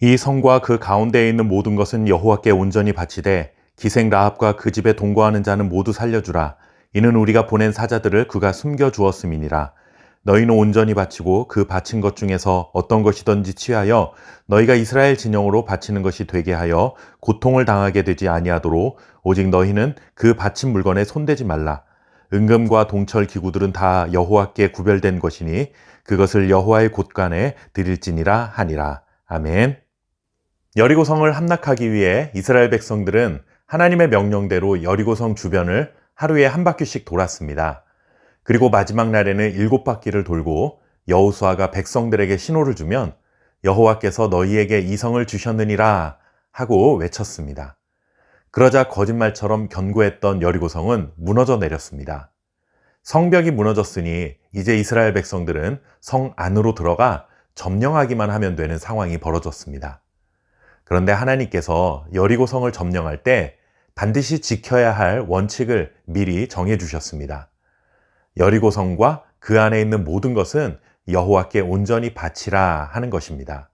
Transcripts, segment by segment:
이 성과 그 가운데에 있는 모든 것은 여호와께 온전히 바치되 기생 라합과 그 집에 동거하는 자는 모두 살려주라. 이는 우리가 보낸 사자들을 그가 숨겨 주었음이니라. 너희는 온전히 바치고 그 바친 것 중에서 어떤 것이든지 취하여 너희가 이스라엘 진영으로 바치는 것이 되게 하여 고통을 당하게 되지 아니하도록 오직 너희는 그 바친 물건에 손대지 말라. 은금과 동철 기구들은 다 여호와께 구별된 것이니 그것을 여호와의 곳간에 드릴지니라 하니라. 아멘. 여리고성을 함락하기 위해 이스라엘 백성들은 하나님의 명령대로 여리고성 주변을 하루에 한 바퀴씩 돌았습니다. 그리고 마지막 날에는 7바퀴를 돌고 여호수아가 백성들에게 신호를 주면 여호와께서 너희에게 이 성을 주셨느니라 하고 외쳤습니다. 그러자 거짓말처럼 견고했던 여리고성은 무너져 내렸습니다. 성벽이 무너졌으니 이제 이스라엘 백성들은 성 안으로 들어가 점령하기만 하면 되는 상황이 벌어졌습니다. 그런데 하나님께서 여리고성을 점령할 때 반드시 지켜야 할 원칙을 미리 정해 주셨습니다. 여리고성과 그 안에 있는 모든 것은 여호와께 온전히 바치라 하는 것입니다.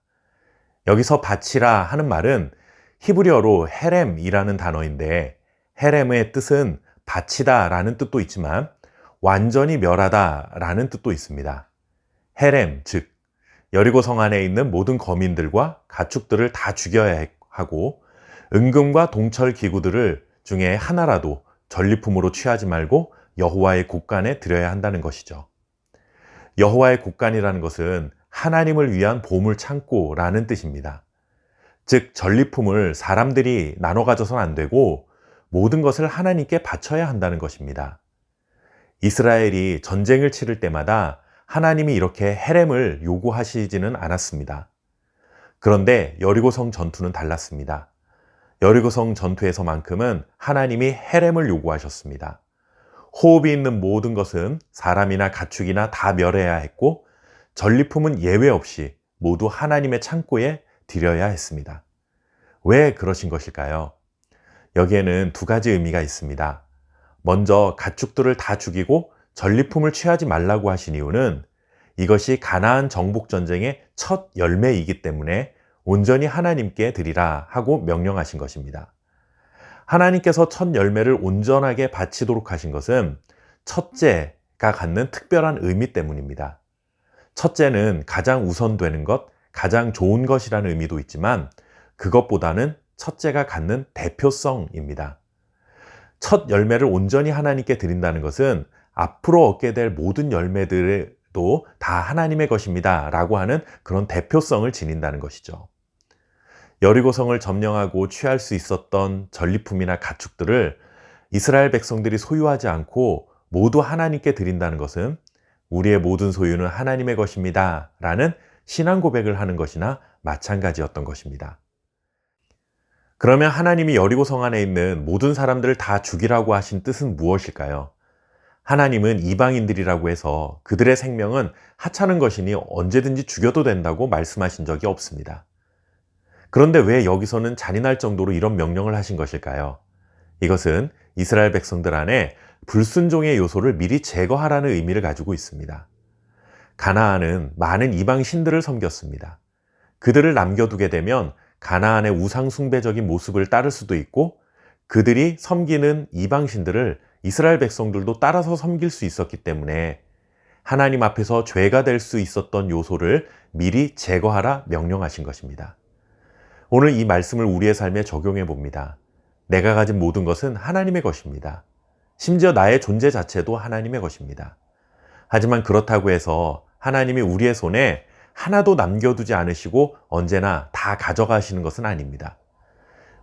여기서 바치라 하는 말은 히브리어로 헤렘이라는 단어인데 헤렘의 뜻은 바치다 라는 뜻도 있지만 완전히 멸하다 라는 뜻도 있습니다. 헤렘, 즉 여리고성 안에 있는 모든 거민들과 가축들을 다 죽여야 하고 은금과 동철 기구들을 중에 하나라도 전리품으로 취하지 말고 여호와의 곳간에 드려야 한다는 것이죠. 여호와의 곳간이라는 것은 하나님을 위한 보물 창고라는 뜻입니다. 즉 전리품을 사람들이 나눠 가져서는 안 되고 모든 것을 하나님께 바쳐야 한다는 것입니다. 이스라엘이 전쟁을 치를 때마다 하나님이 이렇게 헤렘을 요구하시지는 않았습니다. 그런데 여리고성 전투는 달랐습니다. 여리고성 전투에서만큼은 하나님이 헤렘을 요구하셨습니다. 호흡이 있는 모든 것은 사람이나 가축이나 다 멸해야 했고 전리품은 예외 없이 모두 하나님의 창고에 드려야 했습니다. 왜 그러신 것일까요? 여기에는 두 가지 의미가 있습니다. 먼저 가축들을 다 죽이고 전리품을 취하지 말라고 하신 이유는 이것이 가나안 정복 전쟁의 첫 열매이기 때문에 온전히 하나님께 드리라 하고 명령하신 것입니다. 하나님께서 첫 열매를 온전하게 바치도록 하신 것은 첫째가 갖는 특별한 의미 때문입니다. 첫째는 가장 우선되는 것, 가장 좋은 것이라는 의미도 있지만 그것보다는 첫째가 갖는 대표성입니다. 첫 열매를 온전히 하나님께 드린다는 것은 앞으로 얻게 될 모든 열매들도 다 하나님의 것입니다 라고 하는 그런 대표성을 지닌다는 것이죠. 여리고성을 점령하고 취할 수 있었던 전리품이나 가축들을 이스라엘 백성들이 소유하지 않고 모두 하나님께 드린다는 것은 우리의 모든 소유는 하나님의 것입니다 라는 신앙 고백을 하는 것이나 마찬가지였던 것입니다. 그러면 하나님이 여리고성 안에 있는 모든 사람들을 다 죽이라고 하신 뜻은 무엇일까요? 하나님은 이방인들이라고 해서 그들의 생명은 하찮은 것이니 언제든지 죽여도 된다고 말씀하신 적이 없습니다. 그런데 왜 여기서는 잔인할 정도로 이런 명령을 하신 것일까요? 이것은 이스라엘 백성들 안에 불순종의 요소를 미리 제거하라는 의미를 가지고 있습니다. 가나안은 많은 이방 신들을 섬겼습니다. 그들을 남겨두게 되면 가나안의 우상 숭배적인 모습을 따를 수도 있고 그들이 섬기는 이방 신들을 이스라엘 백성들도 따라서 섬길 수 있었기 때문에 하나님 앞에서 죄가 될 수 있었던 요소를 미리 제거하라 명령하신 것입니다. 오늘 이 말씀을 우리의 삶에 적용해 봅니다. 내가 가진 모든 것은 하나님의 것입니다. 심지어 나의 존재 자체도 하나님의 것입니다. 하지만 그렇다고 해서 하나님이 우리의 손에 하나도 남겨두지 않으시고 언제나 다 가져가시는 것은 아닙니다.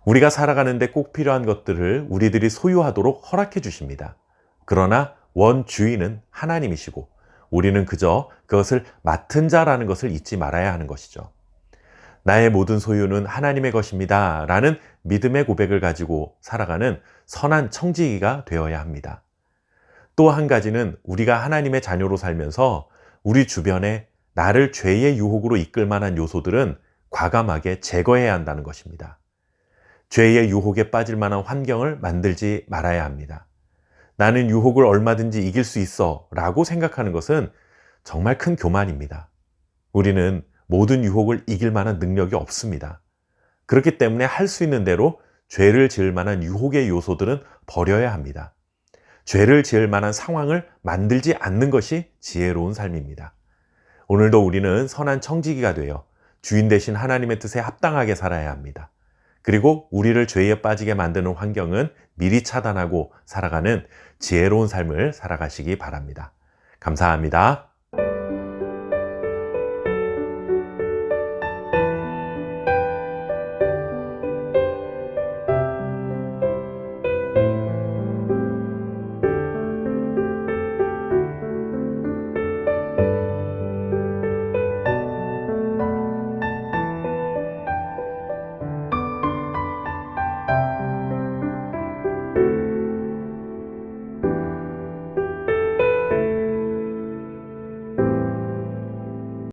우리가 살아가는데 꼭 필요한 것들을 우리들이 소유하도록 허락해 주십니다. 그러나 원주인은 하나님이시고 우리는 그저 그것을 맡은 자라는 것을 잊지 말아야 하는 것이죠. 나의 모든 소유는 하나님의 것입니다 라는 믿음의 고백을 가지고 살아가는 선한 청지기가 되어야 합니다. 또 한 가지는 우리가 하나님의 자녀로 살면서 우리 주변에 나를 죄의 유혹으로 이끌 만한 요소들은 과감하게 제거해야 한다는 것입니다. 죄의 유혹에 빠질 만한 환경을 만들지 말아야 합니다. 나는 유혹을 얼마든지 이길 수 있어 라고 생각하는 것은 정말 큰 교만입니다. 우리는 모든 유혹을 이길 만한 능력이 없습니다. 그렇기 때문에 할 수 있는 대로 죄를 지을 만한 유혹의 요소들은 버려야 합니다. 죄를 지을 만한 상황을 만들지 않는 것이 지혜로운 삶입니다. 오늘도 우리는 선한 청지기가 되어 주인 되신 하나님의 뜻에 합당하게 살아야 합니다. 그리고 우리를 죄에 빠지게 만드는 환경은 미리 차단하고 살아가는 지혜로운 삶을 살아가시기 바랍니다. 감사합니다.